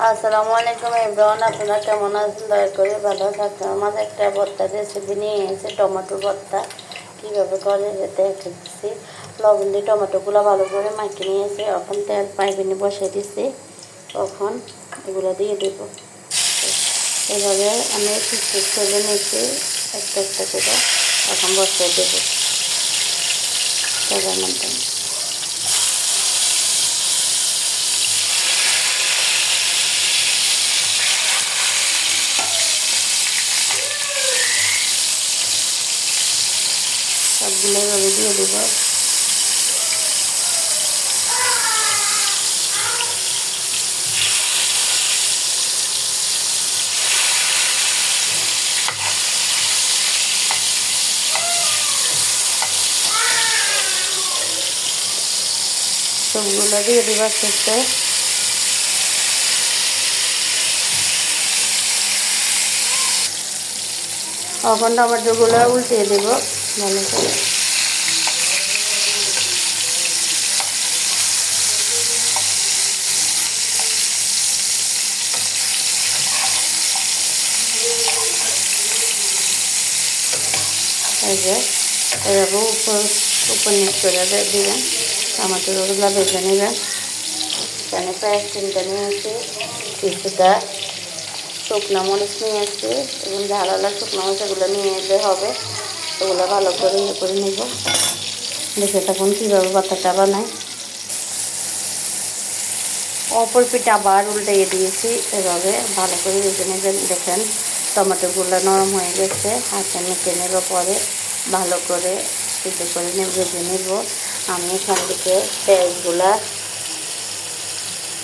আসসালামু আলাইকুম এভরিওয়ান, আপনারা কেমন আছেন? দয়া করে ভালো থাকবেন। আমার একটা ভর্তা রেসিপি নিয়ে এসে টমেটো ভর্তা কীভাবে করে দেখে দিচ্ছি। লবণ দিয়ে টমেটোগুলো ভালো করে মাখিয়ে নিয়েছে। এখন তেল পাইপিনে বসিয়ে দিচ্ছি। তখন এগুলো দিয়ে দেব। এভাবে আমি ঠিক করে নিয়েছি একটা একটা করে। এখন বসিয়ে দেবো তেলের মধ্যে। সবগুলো এভাবে দিয়ে দেবো। সবগুলো দিয়ে দেবো আস্তে আস্তে। এখন টমেটোগুলো উল্টিয়ে দেবো ভালো করে। এই যে এভাবে উপর নিচ করে দিবেন। টমেটোগুলো ভেজে নেবেন। এখানে প্রায় কিনতে নিয়েছি, কিছুটা শুকনো মরিচ নিয়ে এসেছি এবং ঝালালা শুকনো মরিচ এগুলো নিয়ে এলে হবে। এগুলো ভালো করে ইয়ে করে নেব। দেখে তখন কীভাবে বাতাটা বানায়। অপর পিঠে আবার উল্টিয়ে দিয়েছি। এভাবে ভালো করে ভেজে নেবেন। দেখেন টমেটোগুলো নরম হয়ে গেছে। হাতে মেখে নেব, পরে ভালো করে সিদ্ধ করে ভেজে নেব। আমি এখান থেকে পেঁয়াজগুলো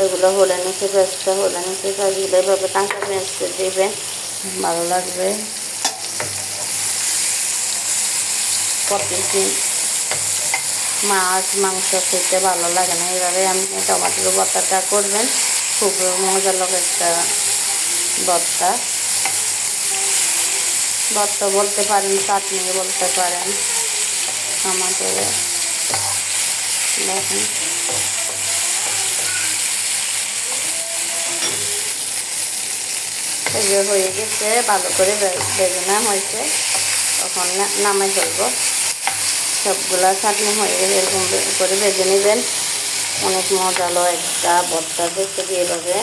এগুলো হলে নিচে পেঁয়াজটা হলে নিচে পেঁয়াজগুলো এভাবে কাঁচা পেঁয়াজ দেবেন, ভালো লাগবে। প্রত্যেকদিন মাছ মাংস খেতে ভালো লাগে না, এভাবে আপনি টমেটোর ভর্তাটা করবেন। খুব মজা লাগে একটা ভর্তা। ভর্তা বলতে পারেন, চাটনি বলতে পারেন। আমাদের দেখেন এই হয়ে গেছে, ভালো করে ভেজে নেওয়া হয়েছে। তখন নামাই ফেলবো। সবগুলা চাটনি হয়ে গেলে এরকম করে ভেজে নেবেন। অনেক মজালো একটা ভর্তা দেখতে দিয়ে এভাবে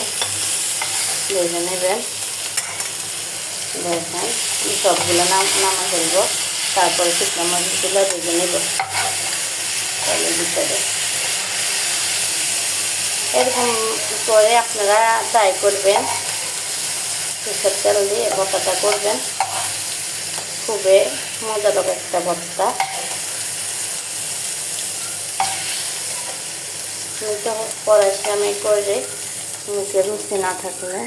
ভেজে নেবেন। দেখেন সবগুলো নামা ফেলবো। তারপরে শুকনো মরিচগুলো ভেজে নেব তেলের ভিতরে। এরকম করে আপনারা ট্রাই করবেন। সরষের তেল দিয়ে ভর্তাটা করবেন। খুবই মজাদার একটা ভর্তা। তো পরে আমি করে মুখে রুচি না থাকলে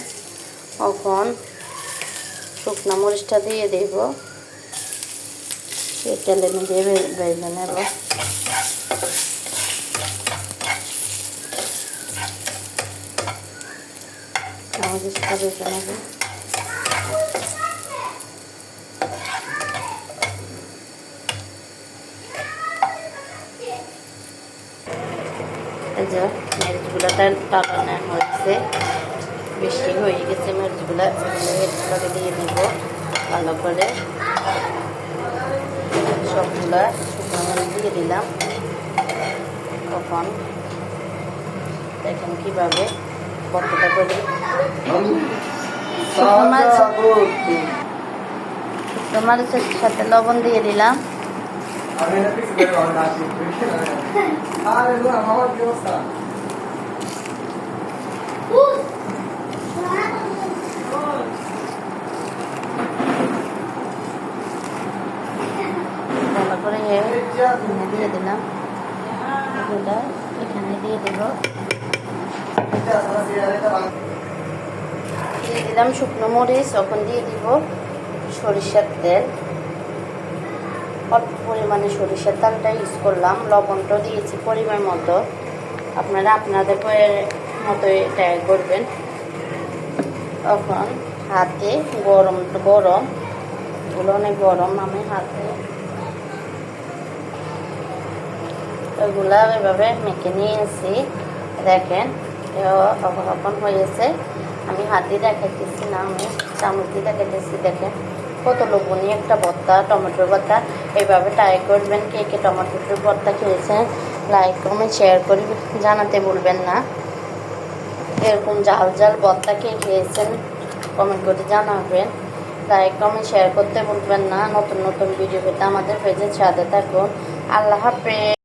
তখন শুকনো মরিচটা দিয়ে দেব। তেলে দিয়ে ভেজে নেব। মরিচটা ভেজে নেব। এই যে মরিচগুলো টালানো হয়েছে, বেশি হয়ে গেছে মরিচগুলো। মরিচগুলোকে দিয়ে দিব ভালো করে। সবগুলা শুকনো মরিচ দিয়ে দিলাম। তখন দেখেন কীভাবে ভর্তাটা করি। শুকনো মরিচের সাথে লবণ দিয়ে দিলাম। ভালো করে দিয়ে দিলাম। এগুলো এখানে দিয়ে দেব। দিয়ে দিলাম শুকনো মরিচ। এখন দিয়ে দিব সরিষার তেল। অল্প পরিমাণে সরিষার তেলটা ইউজ করলাম। লবণটা দিয়েছি পরিমাণ মতো। আপনারা আপনাদের মতো এটা করবেন। তখন হাতে গরম এগুলো অনেক গরম। আমি হাতে ওইগুলা এভাবে মেখে নিয়েছি। দেখেন এখন হয়েছে। আমি হাত দিয়ে দেখাইতেছি না, আমি চামচ দিয়ে দেখাইতেছি। দেখেন কত লোভনীয় একটা ভর্তা, টমেটোর ভর্তা। এইভাবে ট্রাই করবেন। কে কে টমেটোর ভর্তা খেয়েছেন লাইক কমেন্ট শেয়ার করে জানাতে ভুলবেন না। এরকম ঝাল ঝাল ভর্তা কে খেয়েছেন কমেন্ট করে জানাবেন। লাইক কমেন্ট শেয়ার করতে ভুলবেন না। নতুন নতুন ভিডিও পেতে আমাদের পেজের সাথে থাকুন। আল্লাহ হাফেজ।